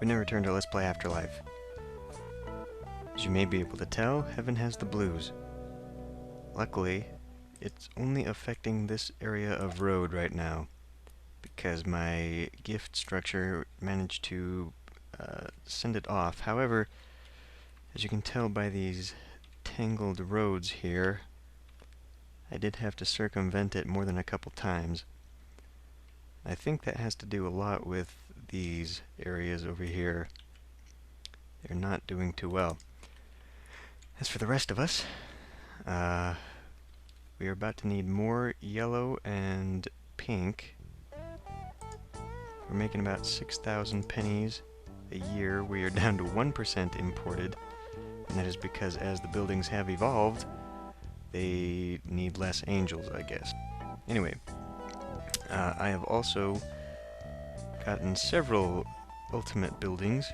We never returned to Let's Play Afterlife. As you may be able to tell, heaven has the blues. Luckily, it's only affecting this area of road right now, because my gift structure managed to send it off. However, as you can tell by these tangled roads here, I did have to circumvent it more than a couple times. I think that has to do a lot with these areas over here. They're not doing too well. As for the rest of us, we are about to need more yellow and pink. We're making about 6,000 pennies a year. We are down to 1% imported, and that is because as the buildings have evolved, they need less angels, I guess. Anyway, I have also gotten several ultimate buildings,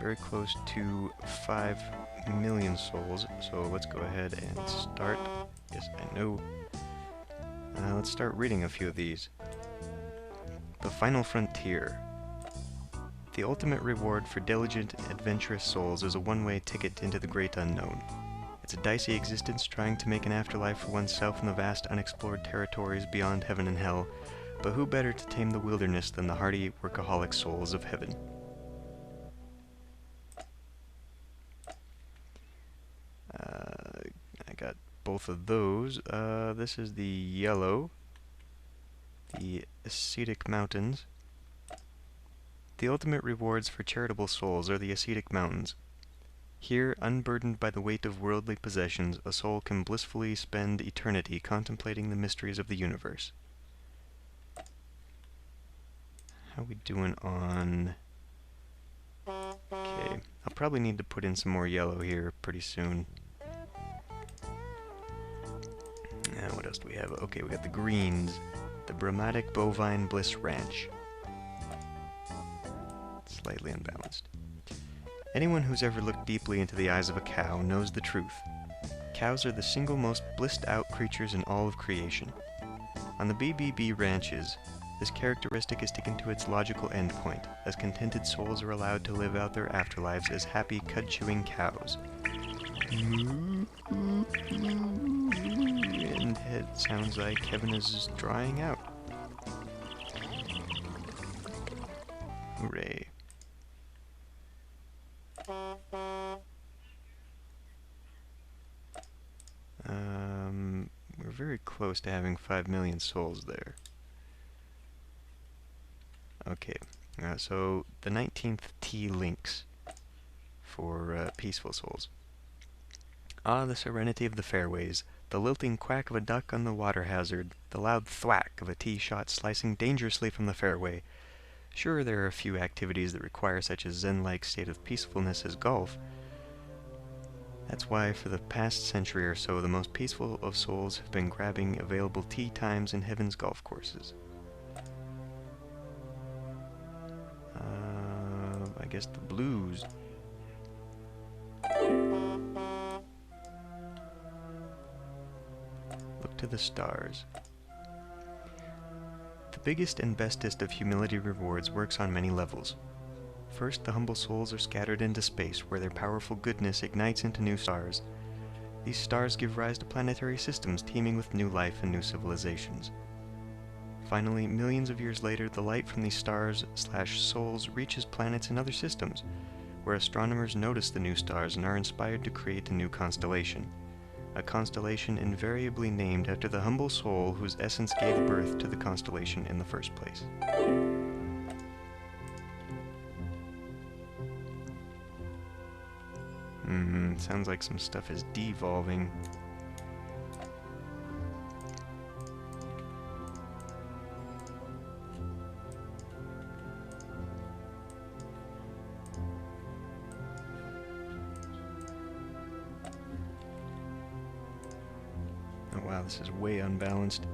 very close to 5 million souls, so let's go ahead and start. Yes, I know. Let's start reading a few of these. The Final Frontier. The ultimate reward for diligent, adventurous souls is a one-way ticket into the great unknown. It's a dicey existence trying to make an afterlife for oneself in the vast unexplored territories beyond heaven and hell, but who better to tame the wilderness than the hardy, workaholic souls of heaven? I got both of those. This is the yellow, the ascetic mountains. The ultimate rewards for charitable souls are the ascetic mountains. Here, unburdened by the weight of worldly possessions, a soul can blissfully spend eternity contemplating the mysteries of the universe. How we doing on... Okay, I'll probably need to put in some more yellow here pretty soon. What else do we have? Okay, we got the greens. The Bromatic Bovine Bliss Ranch. Slightly unbalanced. Anyone who's ever looked deeply into the eyes of a cow knows the truth. Cows are the single most blissed out creatures in all of creation. On the BBB ranches, this characteristic is taken to its logical endpoint, as contented souls are allowed to live out their afterlives as happy, cud-chewing cows. And it sounds like heaven is drying out. Hooray. We're very close to having 5 million souls there. Okay, so the 19th T links for peaceful souls. Ah, the serenity of the fairways, the lilting quack of a duck on the water hazard, the loud thwack of a tee shot slicing dangerously from the fairway. Sure, there are a few activities that require such a zen-like state of peacefulness as golf. That's why for the past century or so, the most peaceful of souls have been grabbing available tee times in heaven's golf courses. I guess the blues. Look to the stars. The biggest and bestest of humility rewards works on many levels. First, the humble souls are scattered into space, where their powerful goodness ignites into new stars. These stars give rise to planetary systems teeming with new life and new civilizations. Finally, millions of years later, the light from these stars/souls reaches planets in other systems, where astronomers notice the new stars and are inspired to create a new constellation. A constellation invariably named after the humble soul whose essence gave birth to the constellation in the first place. Sounds like some stuff is devolving. Oh wow, this is way unbalanced.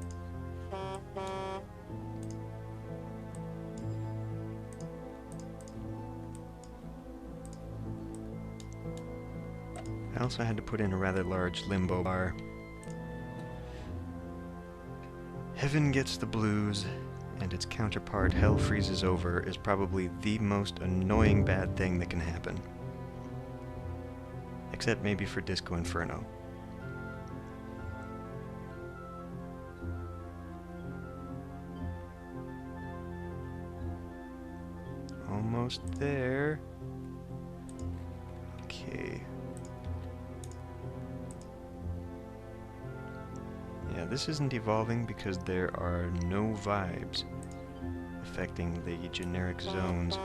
I also had to put in a rather large limbo bar. Heaven gets the blues, and its counterpart, hell freezes over, is probably the most annoying bad thing that can happen. Except maybe for Disco Inferno. Almost there. Okay. Yeah, this isn't evolving because there are no vibes affecting the generic zones.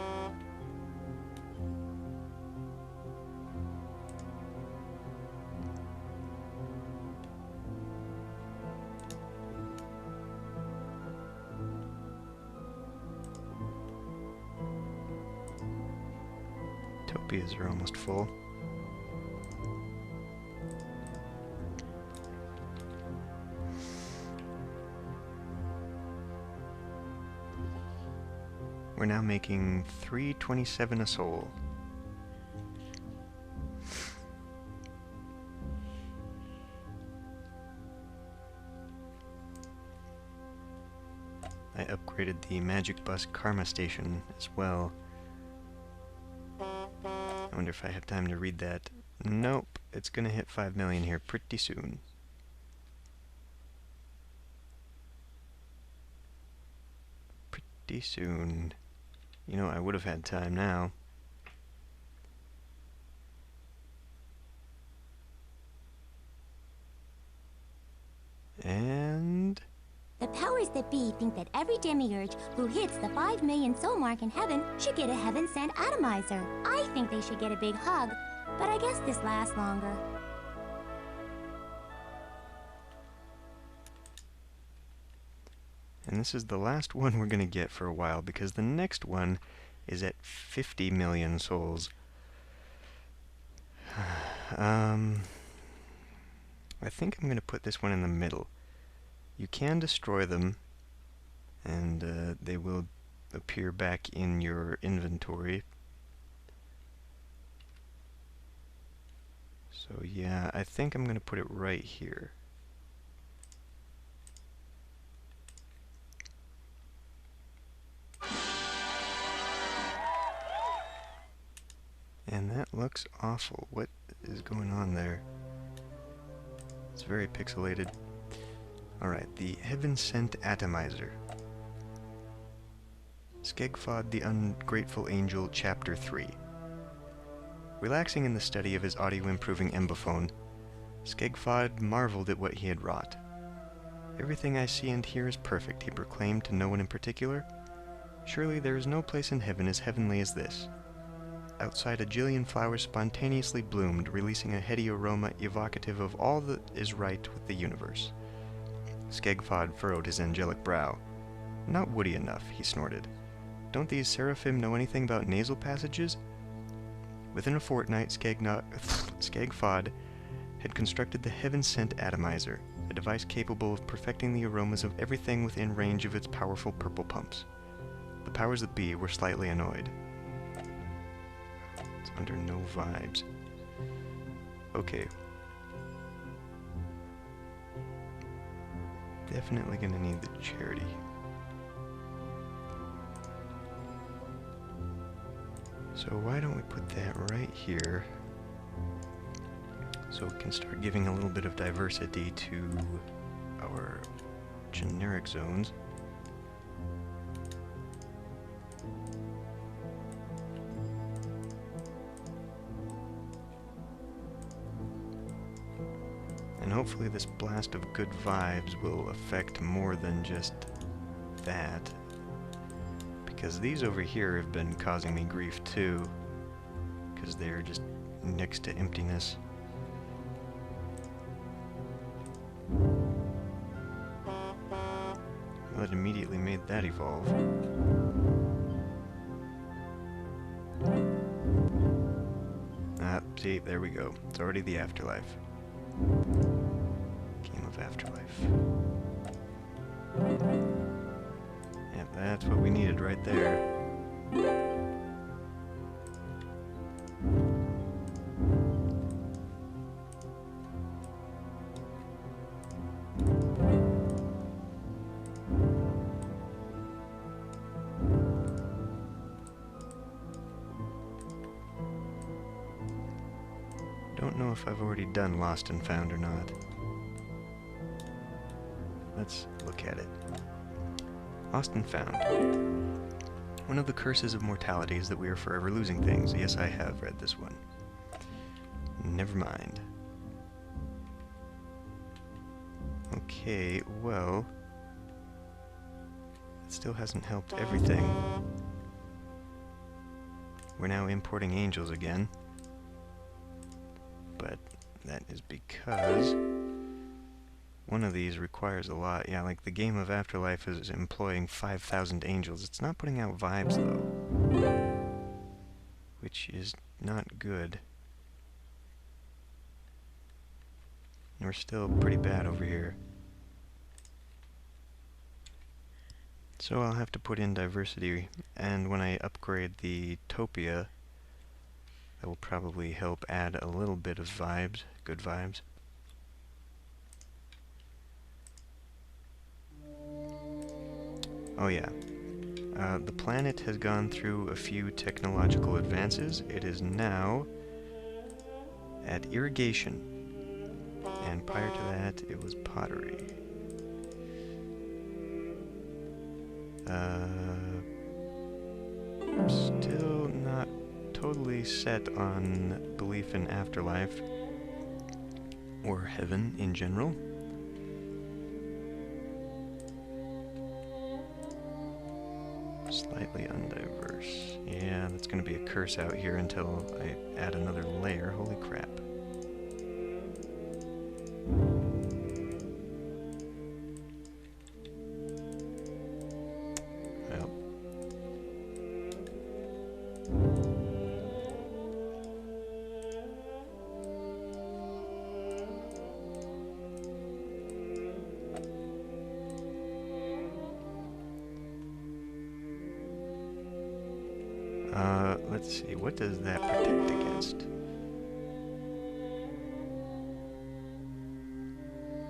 Topias are almost full. We're now making 327 a soul. I upgraded the Magic Bus Karma Station as well. I wonder if I have time to read that. Nope, it's gonna hit 5 million here pretty soon. Pretty soon. You know, I would have had time now. And... The powers that be think that every demiurge who hits the 5 million soul mark in heaven should get a heaven-sent atomizer. I think they should get a big hug, but I guess this lasts longer. And this is the last one we're gonna get for a while, because the next one is at 50 million souls. I think I'm gonna put this one in the middle. You can destroy them, and they will appear back in your inventory. So yeah, I think I'm gonna put it right here. And that looks awful. What is going on there? It's very pixelated. Alright, the Heaven-Sent Atomizer. Skegfod the Ungrateful Angel, Chapter 3. Relaxing in the study of his audio-improving embophone, Skegfod marveled at what he had wrought. "Everything I see and hear is perfect," he proclaimed to no one in particular. "Surely there is no place in heaven as heavenly as this." Outside, a jillion flowers spontaneously bloomed, releasing a heady aroma evocative of all that is right with the universe. Skegfod furrowed his angelic brow. "Not woody enough," he snorted. "Don't these seraphim know anything about nasal passages?" Within a fortnight, Skegfod had constructed the Heaven-Sent Atomizer, a device capable of perfecting the aromas of everything within range of its powerful purple pumps. The powers that be were slightly annoyed. It's under no vibes. Okay. Definitely gonna need the charity. So why don't we put that right here, so we can start giving a little bit of diversity to our generic zones. And hopefully this blast of good vibes will affect more than just that. Because these over here have been causing me grief too. Because they're just next to emptiness. Well, it immediately made that evolve. Ah, see, there we go. It's already the Afterlife. Game of Afterlife. Yep, that's what we needed right there. don't know if I've already done Lost and Found or not. Let's look at it. Lost and Found. One of the curses of mortality is that we are forever losing things. Yes, I have read this one. Never mind. Okay, well... it still hasn't helped everything. We're now importing angels again. But that is because one of these requires a lot. Yeah, like the game of Afterlife is employing 5,000 angels. It's not putting out vibes, though. Which is not good. And we're still pretty bad over here. So I'll have to put in diversity, and when I upgrade the Topia, that will probably help add a little bit of vibes, good vibes. Oh yeah, the planet has gone through a few technological advances. It is now at irrigation, and prior to that it was pottery. Still not totally set on belief in afterlife or heaven in general. Slightly undiverse. Yeah, that's gonna be a curse out here until I add another layer. Holy crap. Well. Let's see, what does that protect against?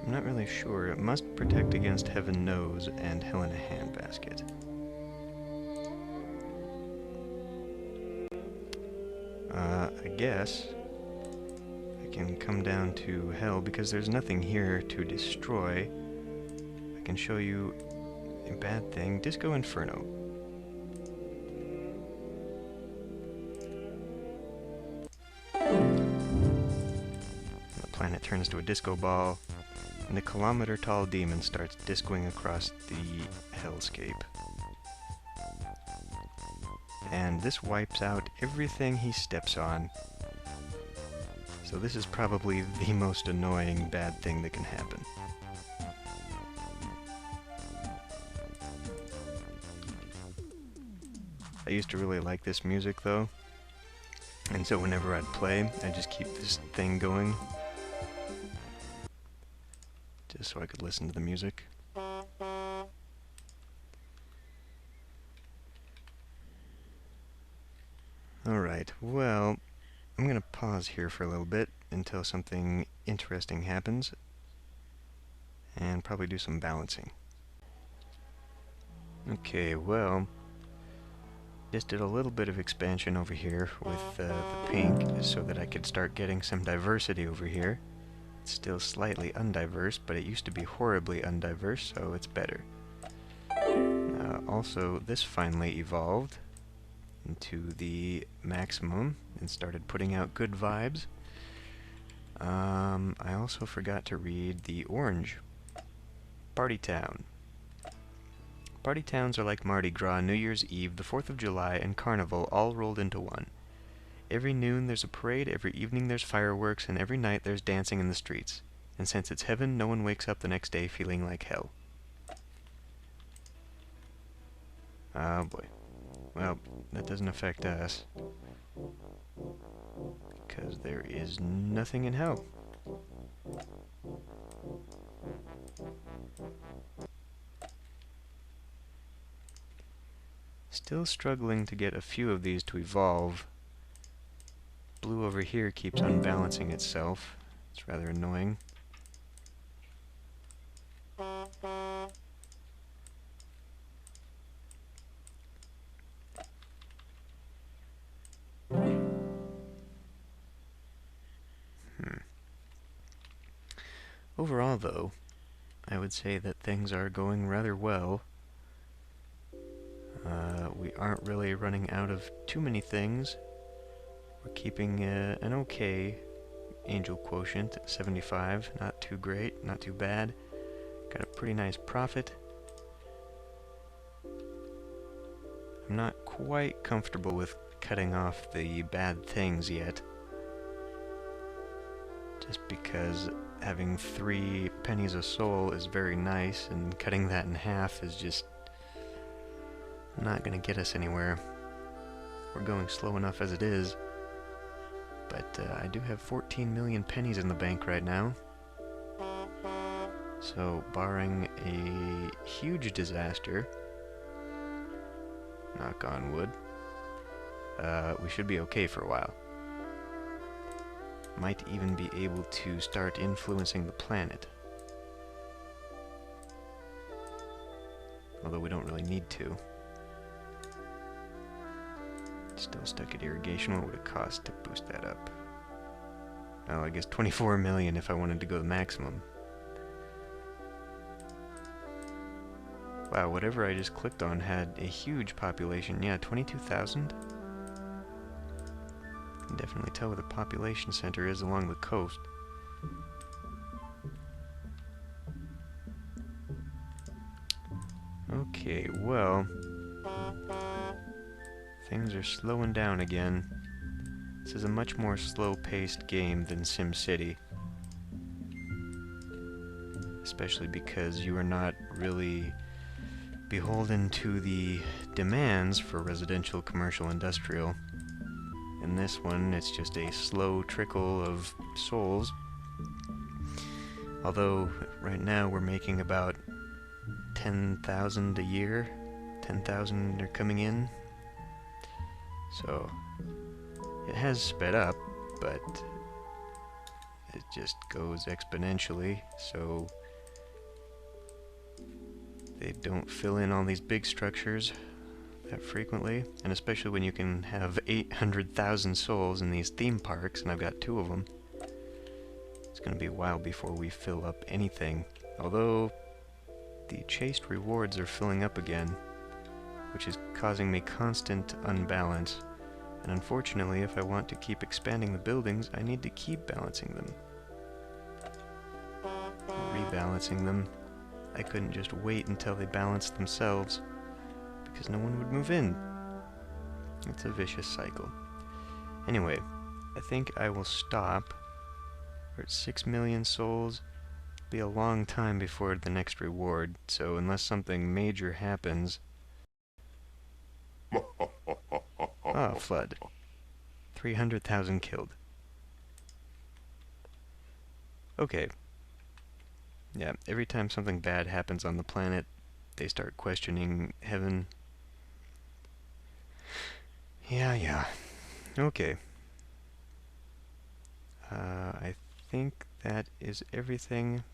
I'm not really sure. It must protect against Heaven Knows and Hell in a Handbasket. I guess I can come down to Hell because there's nothing here to destroy. I can show you a bad thing. Disco Inferno. The planet turns to a disco ball, and a kilometer-tall demon starts discoing across the hellscape. And this wipes out everything he steps on. So this is probably the most annoying bad thing that can happen. I used to really like this music though, and so whenever I'd play, I'd just keep this thing going, just so I could listen to the music. Alright, well, I'm gonna pause here for a little bit until something interesting happens, and probably do some balancing. Okay, well, just did a little bit of expansion over here with the pink so that I could start getting some diversity over here. It's still slightly undiverse, but it used to be horribly undiverse, so it's better. Also, this finally evolved into the maximum and started putting out good vibes. I also forgot to read the orange. Party Town. Party towns are like Mardi Gras, New Year's Eve, the 4th of July, and Carnival all rolled into one. Every noon there's a parade, every evening there's fireworks, and every night there's dancing in the streets. And since it's heaven, no one wakes up the next day feeling like hell. Oh boy. Well, that doesn't affect us. Because there is nothing in hell. Still struggling to get a few of these to evolve. Blue over here keeps unbalancing itself. It's rather annoying. Overall, though, I would say that things are going rather well. We aren't really running out of too many things. We're keeping an okay angel quotient at 75. Not too great, not too bad. Got a pretty nice profit. I'm not quite comfortable with cutting off the bad things yet. Just because having 3 pennies a soul is very nice, and cutting that in half is just not gonna get us anywhere. We're going slow enough as it is. But I do have 14 million pennies in the bank right now. So, barring a huge disaster, knock on wood, we should be okay for a while. Might even be able to start influencing the planet. Although we don't really need to. Still stuck at irrigation. What would it cost to boost that up? Oh, I guess 24 million if I wanted to go the maximum. Wow, whatever I just clicked on had a huge population. Yeah, 22,000? Can definitely tell where the population center is along the coast. Okay, well, things are slowing down again. This is a much more slow-paced game than SimCity. Especially because you are not really beholden to the demands for residential, commercial, industrial. In this one, it's just a slow trickle of souls. Although, right now we're making about 10,000 a year. 10,000 are coming in. So, it has sped up, but it just goes exponentially, so they don't fill in all these big structures that frequently, and especially when you can have 800,000 souls in these theme parks, and I've got 2 of them. It's going to be a while before we fill up anything, although the chased rewards are filling up again, which is causing me constant unbalance. And unfortunately, if I want to keep expanding the buildings, I need to keep balancing them. Rebalancing them. I couldn't just wait until they balanced themselves, because no one would move in. It's a vicious cycle. Anyway, I think I will stop. We're at 6 million souls. It'll be a long time before the next reward, so unless something major happens... Ah, flood. 300,000 killed. Okay. Yeah, every time something bad happens on the planet, they start questioning heaven. Yeah. Okay. I think that is everything.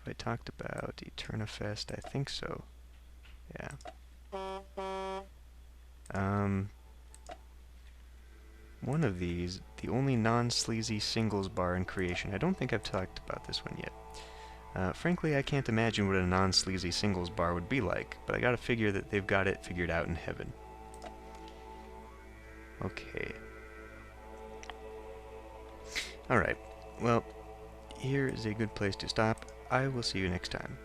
If I talked about Eternifest, I think so. Yeah. One of these, the only non-sleazy singles bar in creation. I don't think I've talked about this one yet. Frankly, I can't imagine what a non-sleazy singles bar would be like, but I gotta figure that they've got it figured out in heaven. Okay. Alright, well, here is a good place to stop. I will see you next time.